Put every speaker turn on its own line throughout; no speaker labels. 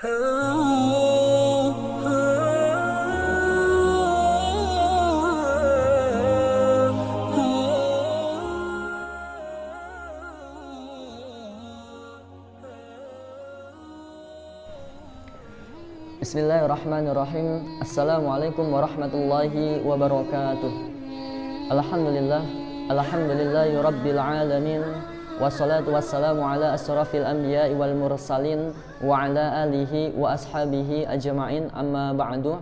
Bismillahirrahmanirrahim. Assalamualaikum warahmatullahi wabarakatuh. Alhamdulillahi rabbil alamin. Wassalatu wassalamu ala asrafil anbiya'i wal mursalin wa ala alihi wa ashabihi ajma'in, amma ba'du.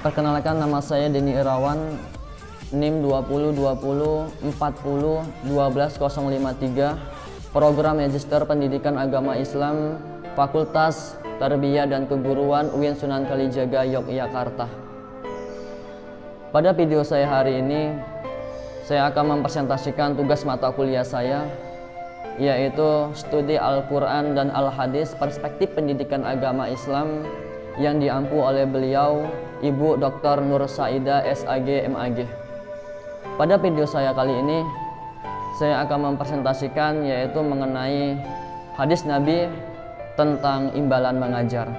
Perkenalkan, nama saya Denny Irawan, NIM 202040120053, Program Magister Pendidikan Agama Islam, Fakultas Tarbiyah dan Keguruan UIN Sunan Kalijaga, Yogyakarta. Pada video saya hari ini, saya akan mempresentasikan tugas mata kuliah saya, yaitu Studi Al-Quran dan Al-Hadis Perspektif Pendidikan Agama Islam, yang diampu oleh beliau Ibu Dr. Nur Saidah SAG MAG. Pada video saya kali ini, saya akan mempresentasikan yaitu mengenai hadis Nabi tentang imbalan mengajar.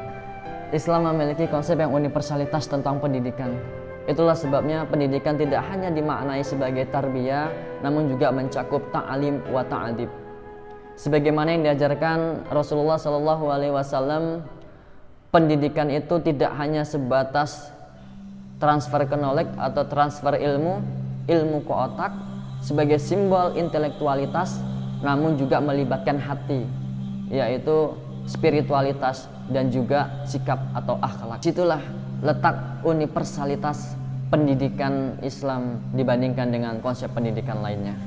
Islam memiliki konsep yang universalitas tentang pendidikan. Itulah sebabnya pendidikan tidak hanya dimaknai sebagai tarbiyah, namun juga mencakup ta'alim wa ta'adib. Sebagaimana yang diajarkan Rasulullah SAW, pendidikan itu tidak hanya sebatas transfer knowledge atau transfer ilmu ke otak sebagai simbol intelektualitas, namun juga melibatkan hati, yaitu spiritualitas dan juga sikap atau akhlak. Situlah letak universalitas pendidikan Islam dibandingkan dengan konsep pendidikan lainnya.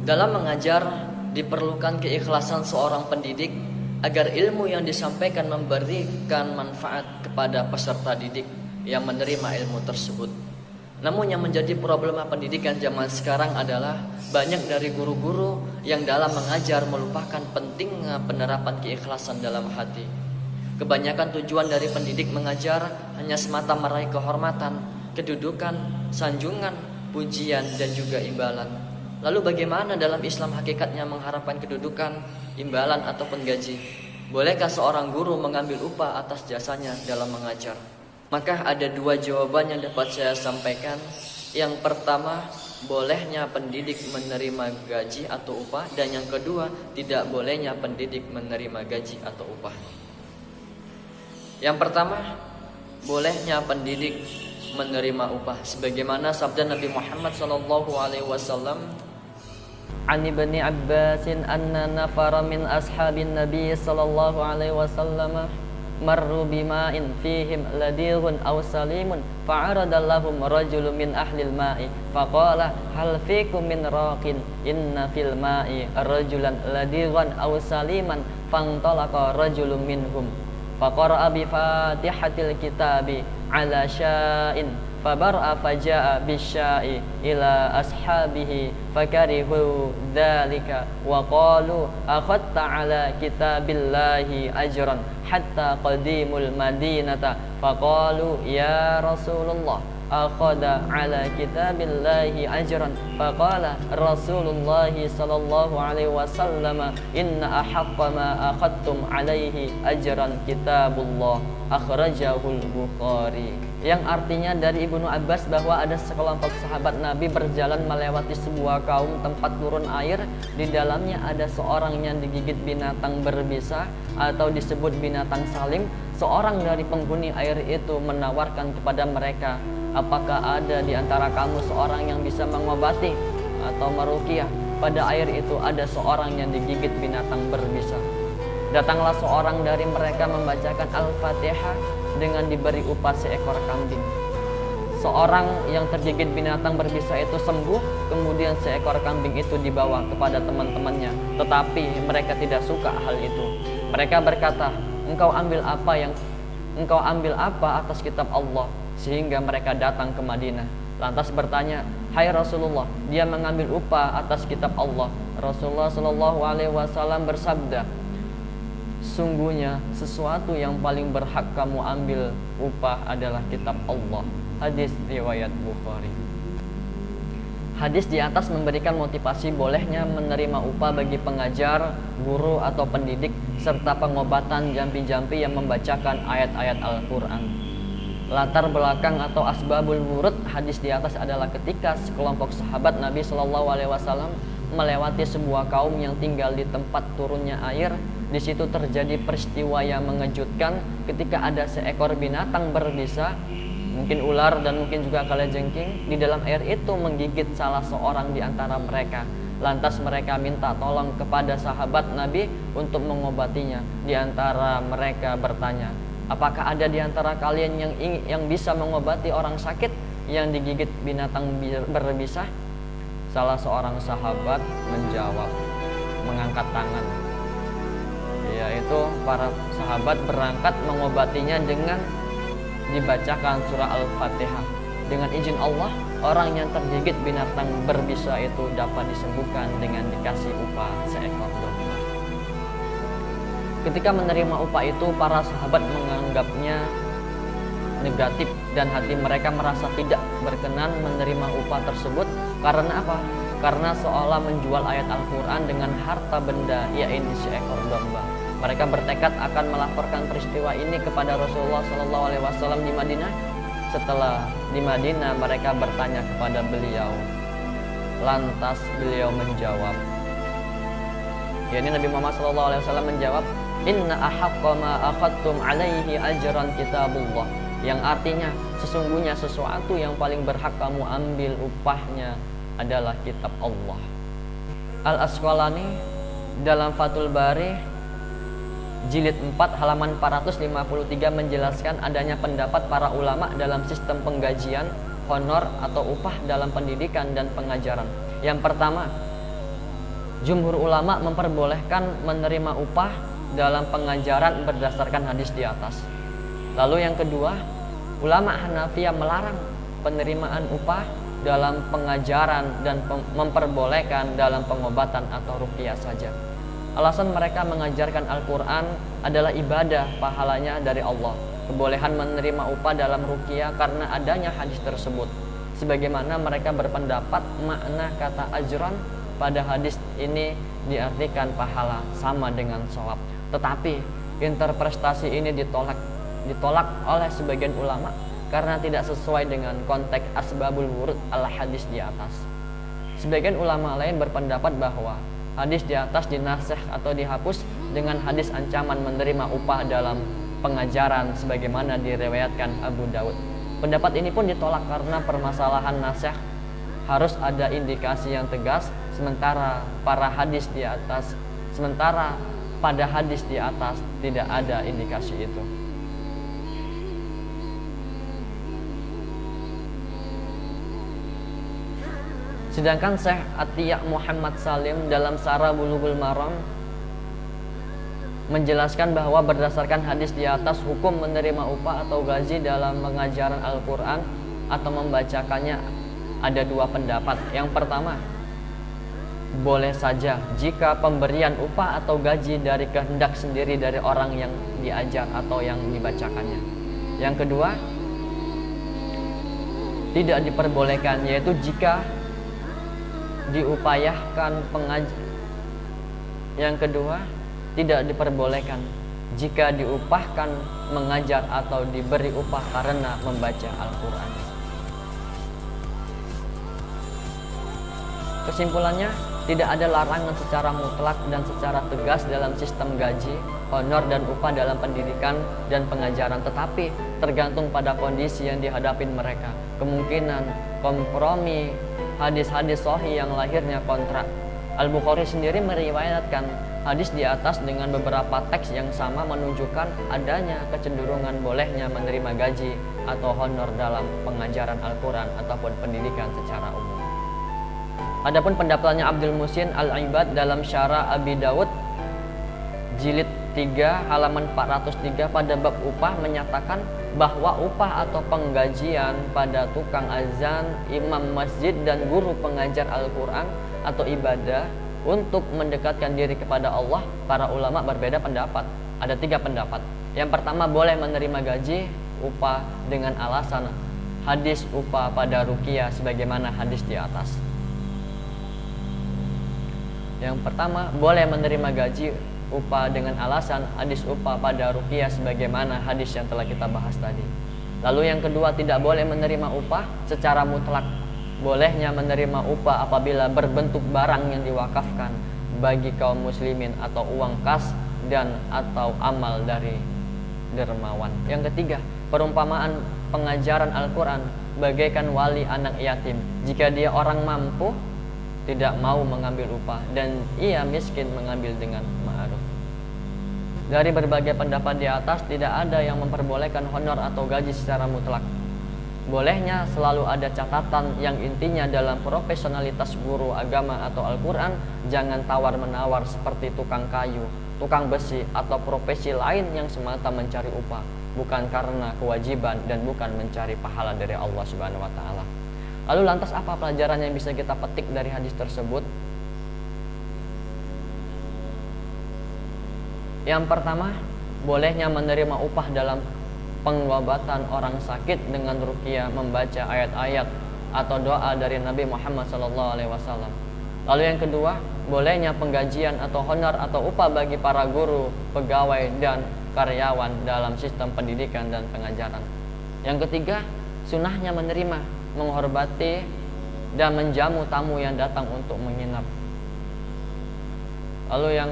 Dalam mengajar diperlukan keikhlasan seorang pendidik agar ilmu yang disampaikan memberikan manfaat kepada peserta didik yang menerima ilmu tersebut. Namun yang menjadi problema pendidikan zaman sekarang adalah banyak dari guru-guru yang dalam mengajar melupakan pentingnya penerapan keikhlasan dalam hati. Kebanyakan tujuan dari pendidik mengajar hanya semata meraih kehormatan, kedudukan, sanjungan, pujian, dan juga imbalan. Lalu bagaimana dalam Islam hakikatnya mengharapkan kedudukan, imbalan, ataupun gaji? Bolehkah seorang guru mengambil upah atas jasanya dalam mengajar? Maka ada dua jawaban yang dapat saya sampaikan. Yang pertama, bolehnya pendidik menerima gaji atau upah, dan yang kedua, tidak bolehnya pendidik menerima gaji atau upah. Yang pertama, bolehnya pendidik menerima upah, sebagaimana sabda Nabi Muhammad SAW, "An Ibni Abbasin anna nafara min ashabin Nabi sallallahu alaihi wasallam marru bima'in fihim ladighun aw salimun fa'arada lahum rajulun min ahlil ma'i faqala hal fikum min raqin inna fil ma'i rajulan ladighan aw saliman fantalaqa rajulun minhum faqara'a bi fatihatil kitabi ala sya'in fabar'a faja'a bisya'i ila ashabihi fakarihu dhalika wa qalu akhadta ala kitabillahi ajran hatta qadimul madinata faqalu ya Rasulullah akhadha ala kitabillahi ajran faqala Rasulullah sallallahu alaihi wasallam inna ahaqqa ma akhadtum alaihi ajran kitabullah akhrajahul Bukhari. Yang artinya dari Ibnu Abbas bahwa ada sekelompok sahabat Nabi berjalan melewati sebuah kaum tempat turun air. Di dalamnya ada seorang yang digigit binatang berbisa atau disebut binatang salim. Seorang dari penghuni air itu menawarkan kepada mereka, apakah ada di antara kamu seorang yang bisa mengobati atau meruqyah? Pada air itu ada seorang yang digigit binatang berbisa. Datanglah seorang dari mereka membacakan Al-Fatihah dengan diberi upah seekor kambing. Seorang yang tergigit binatang berbisa itu sembuh, kemudian seekor kambing itu dibawa kepada teman-temannya. Tetapi mereka tidak suka hal itu. Mereka berkata, engkau ambil apa atas kitab Allah? Sehingga mereka datang ke Madinah. Lantas bertanya, hai Rasulullah, dia mengambil upah atas kitab Allah. Rasulullah Shallallahu Alaihi Wasallam bersabda, sungguhnya sesuatu yang paling berhak kamu ambil upah adalah kitab Allah. Hadis riwayat Bukhari. Hadis di atas memberikan motivasi bolehnya menerima upah bagi pengajar, guru atau pendidik serta pengobatan jampi-jampi yang membacakan ayat-ayat Al-Quran. Latar belakang atau asbabul wurud hadis di atas adalah ketika sekelompok sahabat Nabi Shallallahu Alaihi Wasallam melewati sebuah kaum yang tinggal di tempat turunnya air. Di situ terjadi peristiwa yang mengejutkan ketika ada seekor binatang berbisa, mungkin ular dan mungkin juga kalajengking, di dalam air itu menggigit salah seorang di antara mereka. Lantas mereka minta tolong kepada sahabat Nabi untuk mengobatinya. Di antara mereka bertanya, apakah ada di antara kalian yang bisa mengobati orang sakit yang digigit binatang berbisa? Salah seorang sahabat menjawab, mengangkat tangan. Yaitu para sahabat berangkat mengobatinya dengan dibacakan surah Al-Fatihah. Dengan izin Allah, orang yang tergigit binatang berbisa itu dapat disembuhkan dengan dikasih upah seekor domba. Ketika menerima upah itu, para sahabat menganggapnya negatif dan hati mereka merasa tidak berkenan menerima upah tersebut. Karena apa? Karena seolah menjual ayat Al-Quran dengan harta benda, yaitu seekor domba. Mereka bertekad akan melaporkan peristiwa ini kepada Rasulullah SAW di Madinah. Setelah di Madinah, mereka bertanya kepada beliau. Lantas beliau menjawab. Nabi Muhammad SAW menjawab, Inna ahaqqa ma akhadtum alaihi ajran kitabullah. Yang artinya, sesungguhnya sesuatu yang paling berhak kamu ambil upahnya adalah kitab Allah. Al-Asqalani dalam Fathul Bari Jilid 4 halaman 453 menjelaskan adanya pendapat para ulama dalam sistem penggajian, honor atau upah dalam pendidikan dan pengajaran. Yang pertama, jumhur ulama memperbolehkan menerima upah dalam pengajaran berdasarkan hadis di atas. Lalu yang kedua, ulama Hanafiyah melarang penerimaan upah dalam pengajaran dan memperbolehkan dalam pengobatan atau ruqyah saja. Alasan mereka mengajarkan Al-Quran adalah ibadah, pahalanya dari Allah. Kebolehan menerima upah dalam ruqyah karena adanya hadis tersebut. Sebagaimana mereka berpendapat makna kata ajran pada hadis ini diartikan pahala sama dengan shawab. Tetapi interpretasi ini ditolak oleh sebagian ulama karena tidak sesuai dengan konteks asbabul wurud al-hadis di atas. Sebagian ulama lain berpendapat bahwa hadis di atas dinasikh atau dihapus dengan hadis ancaman menerima upah dalam pengajaran sebagaimana diriwayatkan Abu Daud. Pendapat ini pun ditolak karena permasalahan nasikh harus ada indikasi yang tegas, sementara pada hadis di atas tidak ada indikasi itu. Sedangkan Syekh Atiyah Muhammad Salim dalam Syarah Bulughul Maram menjelaskan bahwa berdasarkan hadis di atas, hukum menerima upah atau gaji dalam pengajaran Al-Quran atau membacakannya ada dua pendapat. Yang pertama, boleh saja jika pemberian upah atau gaji dari kehendak sendiri dari orang yang diajar atau yang dibacakannya. Yang kedua, tidak diperbolehkan, yaitu jika diupayakan pengajar. Yang kedua, tidak diperbolehkan jika diupahkan mengajar atau diberi upah karena membaca Al-Quran. Kesimpulannya, tidak ada larangan secara mutlak dan secara tegas dalam sistem gaji, honor dan upah dalam pendidikan dan pengajaran, tetapi tergantung pada kondisi yang dihadapin mereka. Kemungkinan kompromi hadis-hadis sahih yang lahirnya kontrak. Al-Bukhari sendiri meriwayatkan hadis di atas dengan beberapa teks yang sama menunjukkan adanya kecenderungan bolehnya menerima gaji atau honor dalam pengajaran Al-Quran ataupun pendidikan secara umum. Adapun pendapatnya Abdul Muhsin Al-Ibad dalam Syarah Abi Dawud Jilid 3 halaman 403 pada bab upah menyatakan bahwa upah atau penggajian pada tukang azan, imam masjid dan guru pengajar Al-Quran atau ibadah untuk mendekatkan diri kepada Allah, para ulama berbeda pendapat. Ada 3 pendapat. Yang pertama, boleh menerima gaji upah dengan alasan hadis upah pada ruqyah sebagaimana hadis di atas. Yang pertama, boleh menerima gaji upah dengan alasan hadis upah pada ruqyah sebagaimana hadis yang telah kita bahas tadi. Lalu yang kedua, tidak boleh menerima upah secara mutlak. Bolehnya menerima upah apabila berbentuk barang yang diwakafkan bagi kaum muslimin atau uang kas dan atau amal dari dermawan. Yang ketiga, perumpamaan pengajaran Al-Quran bagaikan wali anak yatim. Jika dia orang mampu tidak mau mengambil upah dan ia miskin mengambil dengan ma'ruf. Dari berbagai pendapat di atas, tidak ada yang memperbolehkan honor atau gaji secara mutlak. Bolehnya selalu ada catatan yang intinya dalam profesionalitas guru agama atau Al-Quran. Jangan tawar-menawar seperti tukang kayu, tukang besi, atau profesi lain yang semata mencari upah, bukan karena kewajiban dan bukan mencari pahala dari Allah Subhanahu wa Ta'ala. Lalu lantas apa pelajaran yang bisa kita petik dari hadis tersebut? Yang pertama, bolehnya menerima upah dalam pengobatan orang sakit dengan ruqyah membaca ayat-ayat atau doa dari Nabi Muhammad SAW. Lalu yang kedua, bolehnya penggajian atau honor atau upah bagi para guru, pegawai, dan karyawan dalam sistem pendidikan dan pengajaran. Yang ketiga, sunahnya menerima, menghormati, dan menjamu tamu yang datang untuk menginap. Lalu yang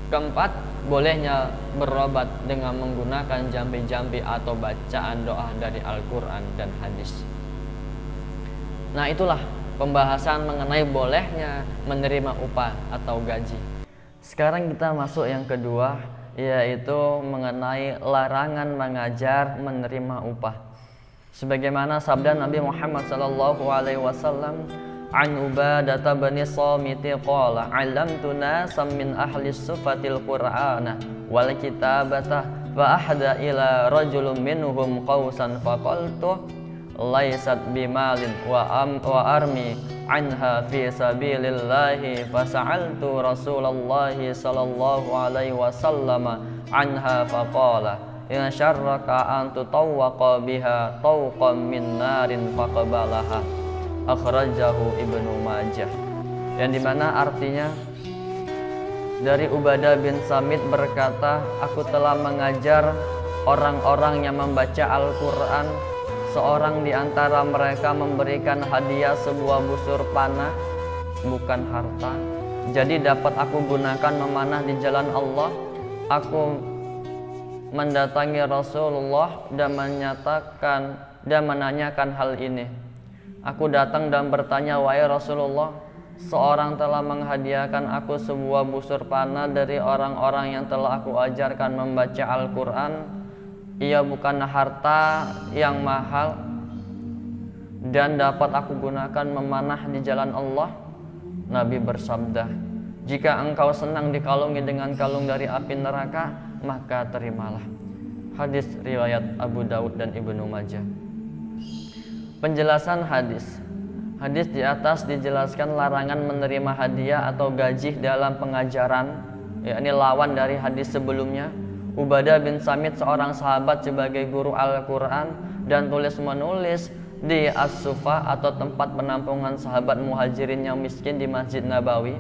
keempat, bolehnya berobat dengan menggunakan jambi-jambi atau bacaan doa dari Al-Quran dan hadis. Nah, itulah pembahasan mengenai bolehnya menerima upah atau gaji. Sekarang kita masuk yang kedua, yaitu mengenai larangan mengajar menerima upah. Sebagaimana sabda Nabi Muhammad SAW, an Ubadah bin Samit qala alamtu nasan min ahli sufatil qur'ana wal kitabata fa ahda ila rajulun minhum qausan faqaltu laysat bimalin wa armi anha fi sabilillahi fasa'altu Rasulullah sallallahu alaihi wasallam anha faqala in syarraka an tutawwaqa biha tawqan min narin faqbalaha. Akhrajahu Ibnu Majah. Yang dimana artinya dari Ubadah bin Samit berkata, aku telah mengajar orang-orang yang membaca Al-Quran. Seorang di antara mereka memberikan hadiah sebuah busur panah, bukan harta. Jadi dapat aku gunakan memanah di jalan Allah. Aku mendatangi Rasulullah dan menanyakan hal ini. Aku datang dan bertanya, wahai Rasulullah, seorang telah menghadiahkan aku sebuah busur panah dari orang-orang yang telah aku ajarkan membaca Al-Quran. Ia bukan harta yang mahal dan dapat aku gunakan memanah di jalan Allah. Nabi bersabda, jika engkau senang dikalungi dengan kalung dari api neraka, maka terimalah. Hadis riwayat Abu Daud dan Ibnu Majah. Penjelasan hadis. Hadis di atas dijelaskan larangan menerima hadiah atau gaji dalam pengajaran, yakni lawan dari hadis sebelumnya. Ubadah bin Samit seorang sahabat sebagai guru Al-Quran dan tulis-menulis di As-Sufa atau tempat penampungan sahabat muhajirin yang miskin di Masjid Nabawi.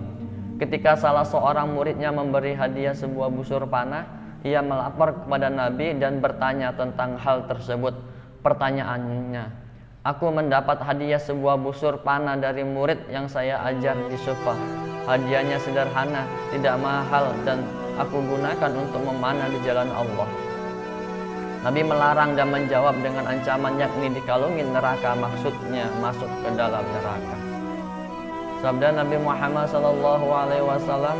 Ketika salah seorang muridnya memberi hadiah sebuah busur panah, ia melapor kepada Nabi dan bertanya tentang hal tersebut. Pertanyaannya, aku mendapat hadiah sebuah busur panah dari murid yang saya ajar di Sufa. Hadiahnya sederhana, tidak mahal, dan aku gunakan untuk memanah di jalan Allah. Nabi melarang dan menjawab dengan ancaman, yakni dikalungi neraka, maksudnya masuk ke dalam neraka. Sabda Nabi Muhammad SAW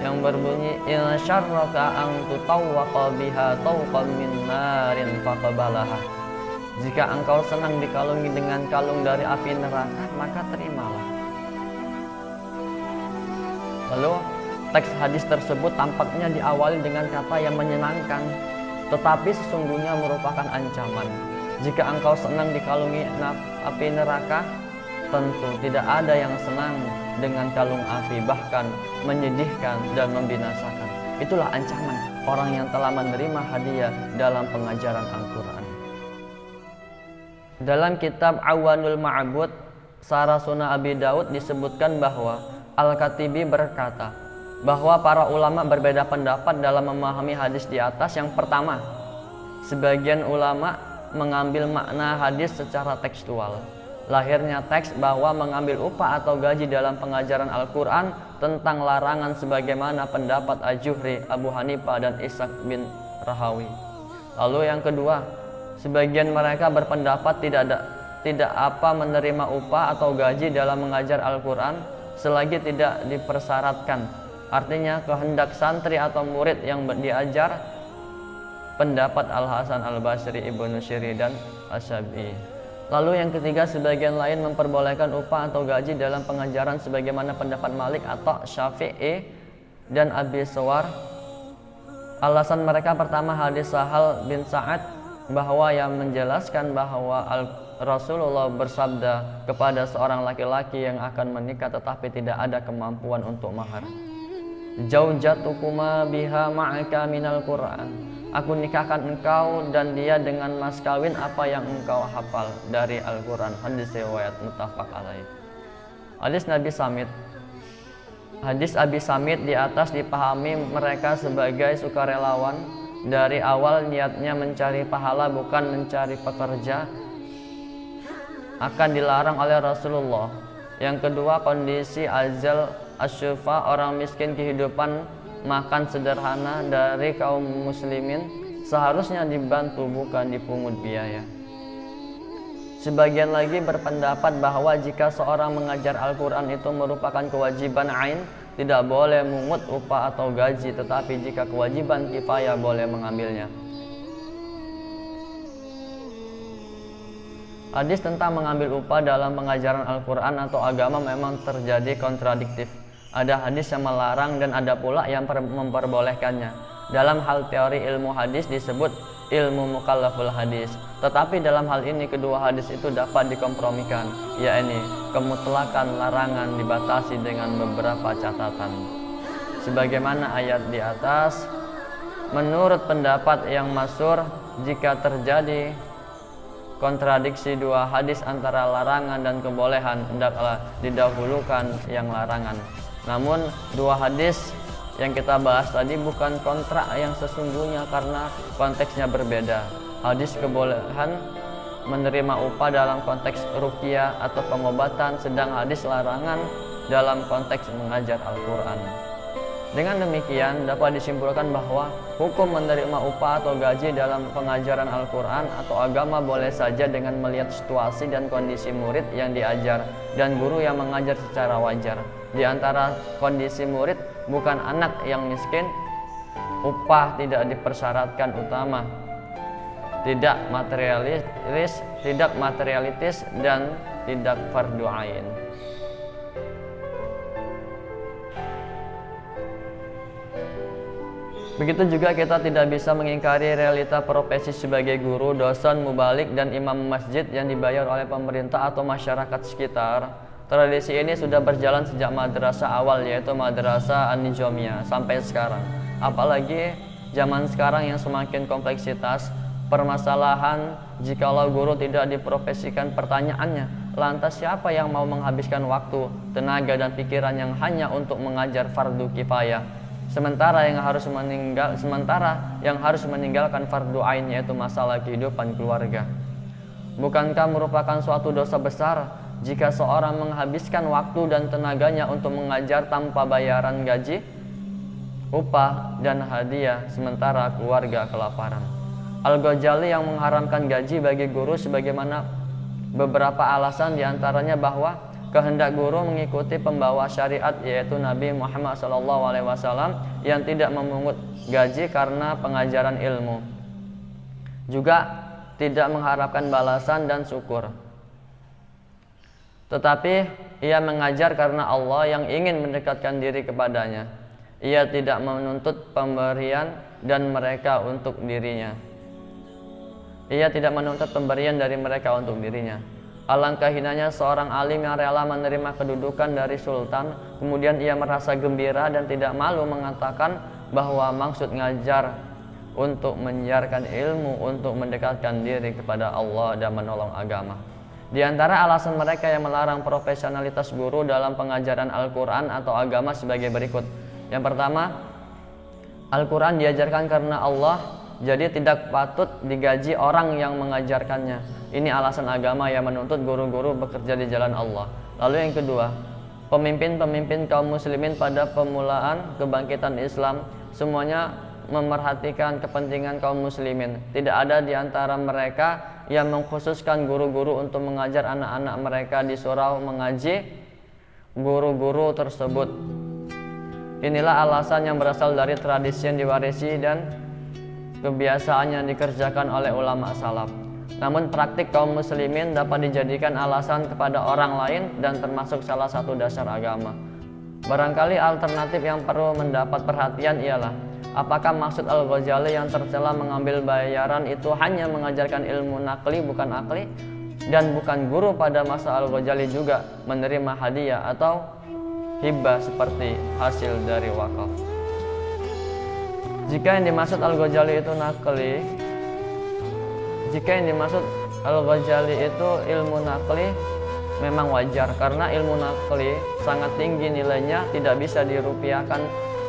yang berbunyi, in syarraka an tutawwaqa biha tawqan min narin faqbalaha. Jika engkau senang dikalungi dengan kalung dari api neraka, maka terimalah. Lalu teks hadis tersebut tampaknya diawali dengan kata yang menyenangkan, tetapi sesungguhnya merupakan ancaman. Jika engkau senang dikalungi api neraka, tentu tidak ada yang senang dengan kalung api, bahkan menyedihkan dan membinasakan. Itulah ancaman orang yang telah menerima hadiah dalam pengajaran Al-Quran. Dalam kitab Awanul Ma'bud Sarah Sunan Abi Daud disebutkan bahwa Al-Katibi berkata bahwa para ulama berbeda pendapat dalam memahami hadis di atas. Yang pertama, sebagian ulama mengambil makna hadis secara tekstual. Lahirnya teks bahwa mengambil upah atau gaji dalam pengajaran Al-Quran tentang larangan sebagaimana pendapat Al-Juhri, Abu Hanifah, dan Ishaq bin Rahawi. Lalu yang kedua, sebagian mereka berpendapat tidak apa menerima upah atau gaji dalam mengajar Al-Quran selagi tidak dipersyaratkan. Artinya kehendak santri atau murid yang diajar. Pendapat Al-Hasan Al-Basri, Ibnu Syiri, dan Asy-Syafi'i. Lalu yang ketiga, sebagian lain memperbolehkan upah atau gaji dalam pengajaran sebagaimana pendapat Malik atau Syafi'i dan Abi Sawar. Alasan mereka pertama, hadis Sahal bin Sa'ad bahwa yang menjelaskan bahwa Rasulullah bersabda kepada seorang laki-laki yang akan menikah tetapi tidak ada kemampuan untuk mahar, "Zaujatukuma biha ma'aka minal Qur'an." Aku nikahkan engkau dan dia dengan mas kawin apa yang engkau hafal dari Al-Quran. Hadis riwayat muttafaq alaih. Hadis Abi Samit di atas dipahami mereka sebagai sukarelawan. Dari awal niatnya mencari pahala bukan mencari pekerja, akan dilarang oleh Rasulullah. Yang kedua, kondisi azal asyufa, orang miskin kehidupan makan sederhana dari kaum muslimin seharusnya dibantu bukan dipungut biaya. Sebagian lagi berpendapat bahwa jika seorang mengajar Al-Quran itu merupakan kewajiban ain, tidak boleh mungut upah atau gaji, tetapi jika kewajiban kifayah boleh mengambilnya. Hadis tentang mengambil upah dalam pengajaran Al-Quran atau agama memang terjadi kontradiktif. Ada hadis yang melarang dan ada pula yang memperbolehkannya. Dalam hal teori ilmu hadis disebut ilmu mukallaful hadis. Tetapi dalam hal ini kedua hadis itu dapat dikompromikan, yakni kemutlakan larangan dibatasi dengan beberapa catatan. Sebagaimana ayat di atas, menurut pendapat yang masyhur, jika terjadi kontradiksi dua hadis antara larangan dan kebolehan, hendaklah didahulukan yang larangan. Namun dua hadis yang kita bahas tadi bukan kontrak yang sesungguhnya karena konteksnya berbeda. Hadis kebolehan menerima upah dalam konteks ruqyah atau pengobatan, sedang hadis larangan dalam konteks mengajar Al-Quran. Dengan demikian dapat disimpulkan bahwa hukum menerima upah atau gaji dalam pengajaran Al-Quran atau agama boleh saja dengan melihat situasi dan kondisi murid yang diajar dan guru yang mengajar secara wajar. Di antara kondisi murid bukan anak yang miskin, upah tidak dipersyaratkan utama, tidak materialitis dan tidak fardu ain. Begitu juga kita tidak bisa mengingkari realita profesi sebagai guru, dosen, mubalik, dan imam masjid yang dibayar oleh pemerintah atau masyarakat sekitar. Tradisi ini sudah berjalan sejak madrasah awal, yaitu madrasah An-Nizamiyah, sampai sekarang. Apalagi zaman sekarang yang semakin kompleksitas permasalahan, jikalau guru tidak diprofesikan, pertanyaannya, lantas siapa yang mau menghabiskan waktu, tenaga, dan pikiran yang hanya untuk mengajar fardu kifayah? Sementara yang harus meninggalkan fardu ain, yaitu masalah kehidupan keluarga. Bukankah merupakan suatu dosa besar jika seorang menghabiskan waktu dan tenaganya untuk mengajar tanpa bayaran gaji, upah, dan hadiah, sementara keluarga kelaparan? Al-Ghazali yang mengharamkan gaji bagi guru sebagaimana beberapa alasan, diantaranya bahwa kehendak guru mengikuti pembawa syariat, yaitu Nabi Muhammad SAW yang tidak memungut gaji karena pengajaran ilmu. Juga tidak mengharapkan balasan dan syukur, tetapi ia mengajar karena Allah yang ingin mendekatkan diri kepadanya. Ia tidak menuntut pemberian dan mereka untuk dirinya. Ia tidak menuntut pemberian dari mereka untuk dirinya. Alangkah hinanya seorang alim yang rela menerima kedudukan dari sultan, kemudian ia merasa gembira dan tidak malu mengatakan bahwa maksud ngajar untuk menyiarkan ilmu, untuk mendekatkan diri kepada Allah dan menolong agama. Di antara alasan mereka yang melarang profesionalitas guru dalam pengajaran Al-Quran atau agama sebagai berikut. Yang pertama, Al-Quran diajarkan karena Allah, jadi tidak patut digaji orang yang mengajarkannya. Ini alasan agama yang menuntut guru-guru bekerja di jalan Allah. Lalu yang kedua, pemimpin-pemimpin kaum muslimin pada pemulaan kebangkitan Islam semuanya memerhatikan kepentingan kaum muslimin. Tidak ada di antara mereka yang mengkhususkan guru-guru untuk mengajar anak-anak mereka di surau mengaji guru-guru tersebut. Inilah alasan yang berasal dari tradisi yang diwarisi dan kebiasaan yang dikerjakan oleh ulama salaf. Namun praktik kaum muslimin dapat dijadikan alasan kepada orang lain dan termasuk salah satu dasar agama. Barangkali alternatif yang perlu mendapat perhatian ialah, apakah maksud Al-Ghazali yang tercela mengambil bayaran itu hanya mengajarkan ilmu nakli bukan akli, dan bukan guru pada masa Al-Ghazali juga menerima hadiah atau hibah seperti hasil dari wakaf. Jika yang dimaksud Al-Ghazali itu nakli, jika yang dimaksud Al-Ghazali itu ilmu nakli, memang wajar karena ilmu nakli sangat tinggi nilainya, tidak bisa dirupiahkan.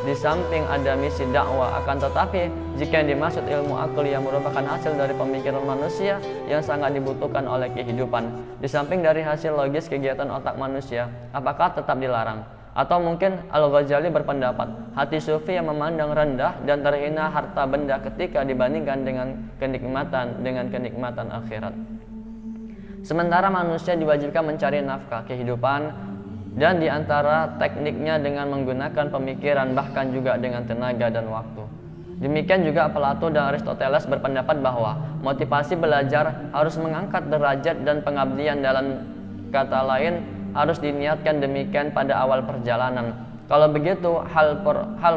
Di samping ada misi dakwah, akan tetapi jika yang dimaksud ilmu akli yang merupakan hasil dari pemikiran manusia yang sangat dibutuhkan oleh kehidupan, di samping dari hasil logis kegiatan otak manusia, apakah tetap dilarang? Atau mungkin Al-Ghazali berpendapat hati sufi yang memandang rendah dan terhina harta benda ketika dibandingkan dengan kenikmatan akhirat. Sementara manusia diwajibkan mencari nafkah kehidupan, dan di antara tekniknya dengan menggunakan pemikiran, bahkan juga dengan tenaga dan waktu. Demikian juga Plato dan Aristoteles berpendapat bahwa motivasi belajar harus mengangkat derajat dan pengabdian, dalam kata lain harus diniatkan demikian pada awal perjalanan. Kalau begitu, hal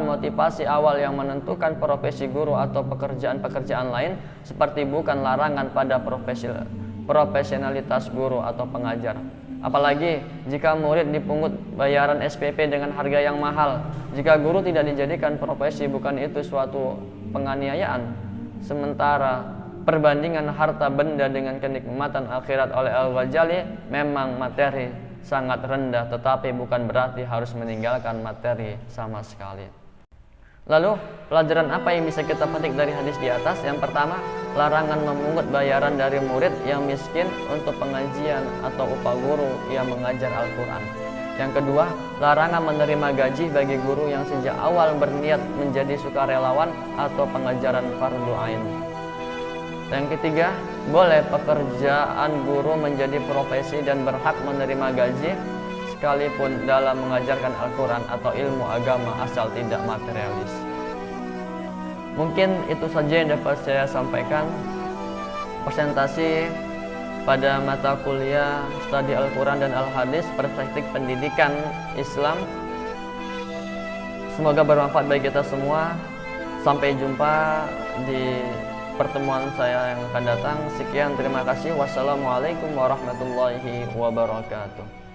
motivasi awal yang menentukan profesi guru atau pekerjaan-pekerjaan lain seperti bukan larangan pada profesionalitas guru atau pengajar. Apalagi jika murid dipungut bayaran SPP dengan harga yang mahal. Jika guru tidak dijadikan profesi, bukan itu suatu penganiayaan? Sementara perbandingan harta benda dengan kenikmatan akhirat oleh Al-Ghazali memang materi sangat rendah, tetapi bukan berarti harus meninggalkan materi sama sekali. Lalu, pelajaran apa yang bisa kita petik dari hadis di atas? Yang pertama, larangan memungut bayaran dari murid yang miskin untuk pengajian atau upah guru yang mengajar Al-Quran. Yang kedua, larangan menerima gaji bagi guru yang sejak awal berniat menjadi sukarelawan atau pengajaran fardu ain. Yang ketiga, boleh pekerjaan guru menjadi profesi dan berhak menerima gaji sekalipun dalam mengajarkan Al-Quran atau ilmu agama asal tidak materialis. Mungkin itu saja yang dapat saya sampaikan. Presentasi pada mata kuliah Studi Al-Quran dan Al-Hadis, Perspektif Pendidikan Islam. Semoga bermanfaat bagi kita semua. Sampai jumpa di pertemuan saya yang akan datang. Sekian, terima kasih. Wassalamualaikum warahmatullahi wabarakatuh.